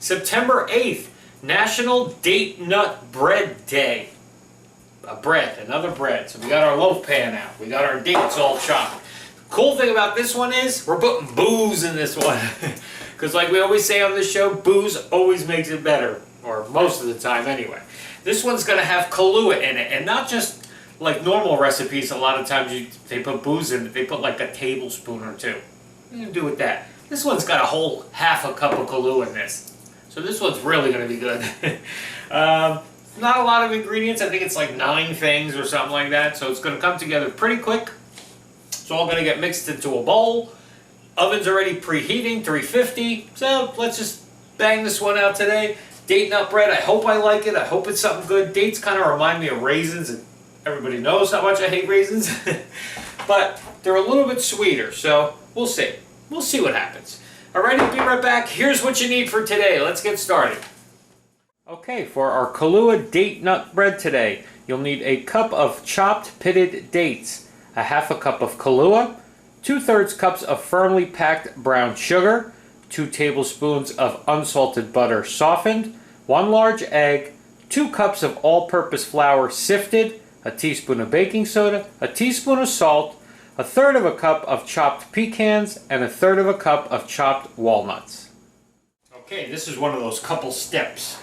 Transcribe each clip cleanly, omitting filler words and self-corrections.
September 8th, National Date Nut Bread Day. Another bread. So we got our loaf pan out. We got our dates all chopped. Cool thing about this one is we're putting booze in this one. Because like we always say on this show, booze always makes it better. Or most of the time anyway. This one's going to have Kahlua in it. And not just like normal recipes. A lot of times they put booze in it. They put like a tablespoon or two. What are you going to do with that? This one's got a whole half a cup of Kahlua in this. So this one's really going to be good. Not a lot of ingredients. I think it's like 9 things or something like that. So it's going to come together pretty quick. It's all going to get mixed into a bowl. Oven's already preheating, 350. So let's just bang this one out today. Date nut bread. I hope I like it. I hope it's something good. Dates kind of remind me of raisins. And everybody knows how much I hate raisins. But they're a little bit sweeter. So we'll see. We'll see what happens. Alrighty, be right back. Here's what you need for today. Let's get started. Okay, for our Kahlua date nut bread today, you'll need a cup of chopped pitted dates, a half a cup of Kahlua, 2/3 cups of firmly packed brown sugar, 2 tablespoons of unsalted butter softened, 1 large egg, 2 cups of all-purpose flour sifted, a teaspoon of baking soda, a teaspoon of salt, 1/3 of a cup of chopped pecans, and 1/3 of a cup of chopped walnuts. Okay, this is one of those couple steps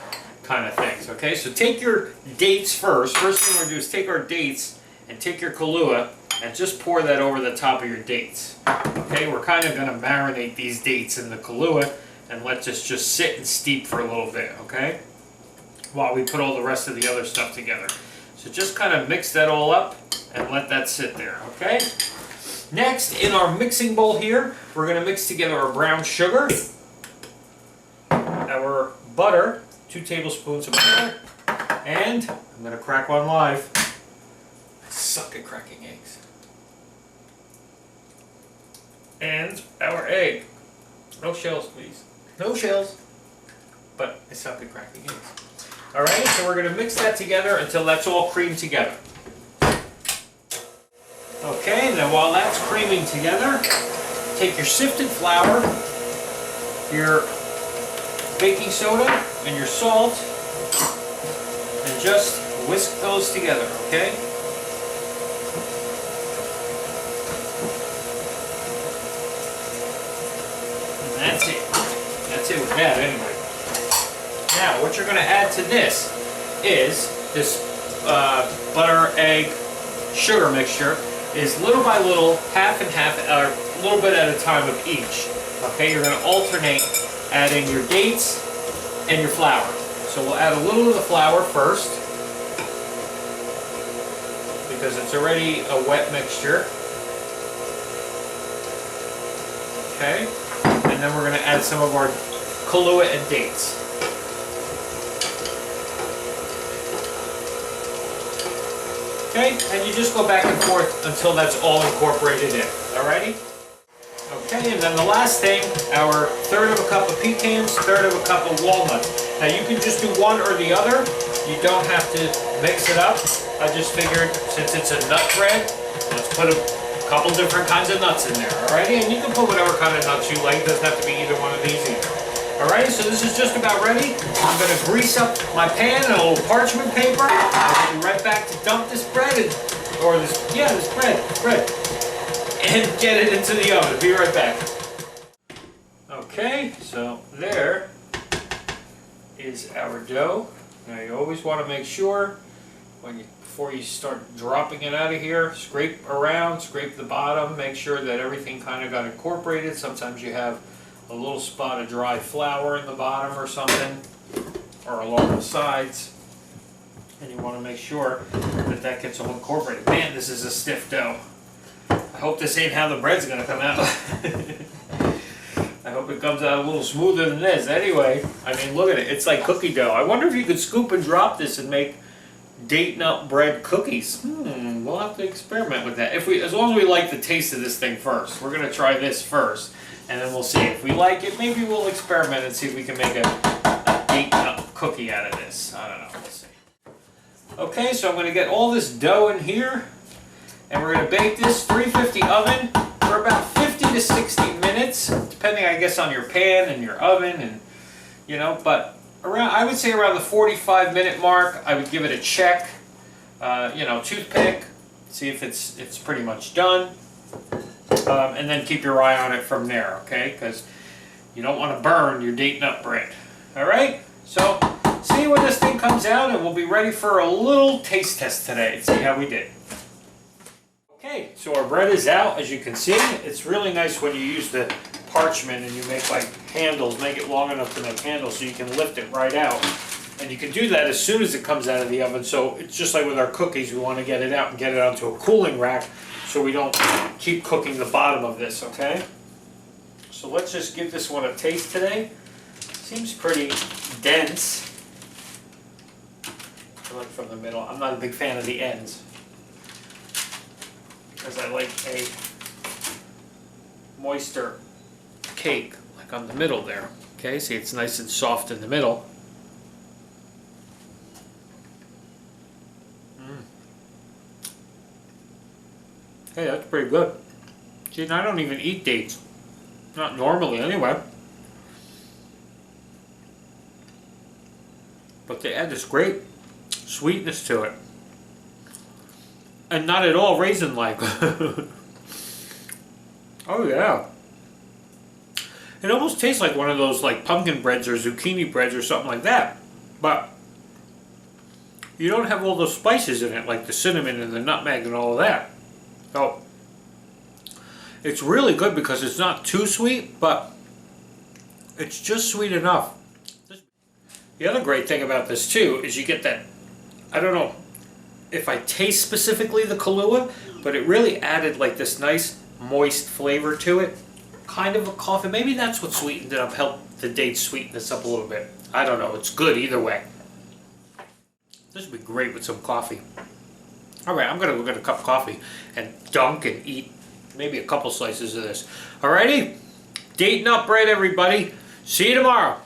kind of things. Okay, so take your dates first. First thing we're going to do is take our dates and take your Kahlua and just pour that over the top of your dates. Okay, we're kind of going to marinate these dates in the Kahlua and let this just sit and steep for a little bit, okay? While we put all the rest of the other stuff together. So just kind of mix that all up and let that sit there, okay? Next, in our mixing bowl here, we're going to mix together our brown sugar, our butter, 2 tablespoons of butter, and I'm going to crack one live. I suck at cracking eggs. And our egg. No shells, please. No shells. But I suck at cracking eggs. Alright, so we're going to mix that together until that's all creamed together. Okay, now while that's creaming together, take your sifted flour, your baking soda, and your salt, and just whisk those together, okay? And that's it. That's it with that anyway. Now, what you're going to add to this is this butter, egg, sugar mixture is little by little, half and half, or a little bit at a time of each. Okay, you're going to alternate adding your dates and your flour. So we'll add a little of the flour first because it's already a wet mixture. Okay, and then we're going to add some of our Kahlua and dates. Okay, and you just go back and forth until that's all incorporated in. Alrighty? Okay, and then the last thing, our 1/3 of a cup of pecans, 1/3 of a cup of walnuts. Now you can just do one or the other. You don't have to mix it up. I just figured since it's a nut bread, let's put a couple different kinds of nuts in there. Alrighty, and you can put whatever kind of nuts you like. It doesn't have to be either one of these either. Alrighty, so this is just about ready. I'm going to grease up my pan in a little parchment paper. I'll be right back to dump this bread, this bread, and get it into the oven. Be right back. Okay, so there is our dough. Now you always want to make sure before you start dropping it out of here, scrape around, scrape the bottom, make sure that everything kind of got incorporated. Sometimes you have a little spot of dry flour in the bottom or something, or along the sides, and you want to make sure that that gets all incorporated. Man, this is a stiff dough. I hope this ain't how the bread's going to come out. I hope it comes out a little smoother than this. Anyway, I mean, look at it. It's like cookie dough. I wonder if you could scoop and drop this and make date nut bread cookies. We'll have to experiment with that. As long as we like the taste of this thing first. We're going to try this first. And then we'll see if we like it. Maybe we'll experiment and see if we can make a date nut cookie out of this. I don't know. We'll see. Okay, so I'm going to get all this dough in here. And we're going to bake this 350 oven for about 50 to 60 minutes. Depending, I guess, on your pan and your oven and you know, but I would say around the 45-minute mark, I would give it a check, you know, toothpick, see if it's pretty much done, and then keep your eye on it from there, okay? Because you don't want to burn your date nut bread. All right, so see when this thing comes out, and we'll be ready for a little taste test today and see how we did. Okay, so our bread is out. As you can see, it's really nice when you use the parchment and you make like handles, make it long enough to make handles so you can lift it right out. And you can do that as soon as it comes out of the oven. So it's just like with our cookies, we want to get it out and get it onto a cooling rack so we don't keep cooking the bottom of this, okay? So let's just give this one a taste today. Seems pretty dense. I like from the middle. I'm not a big fan of the ends, because I like a moister cake, like on the middle there. Okay, see, it's nice and soft in the middle. Hey, that's pretty good. See, and I don't even eat dates. Not normally, anyway. But they add this great sweetness to it. And not at all raisin-like. Oh yeah. It almost tastes like one of those like pumpkin breads or zucchini breads or something like that. But you don't have all those spices in it, like the cinnamon and the nutmeg and all of that. So it's really good because it's not too sweet, but it's just sweet enough. The other great thing about this too is you get that, I don't know if I taste specifically the Kahlua, but it really added like this nice moist flavor to it. Kind of a coffee. Maybe that's what sweetened it up, helped the date sweeten this up a little bit. I don't know. It's good either way. This would be great with some coffee. Alright, I'm going to go get a cup of coffee and dunk and eat maybe a couple slices of this. Alrighty? Date nut bread, everybody. See you tomorrow.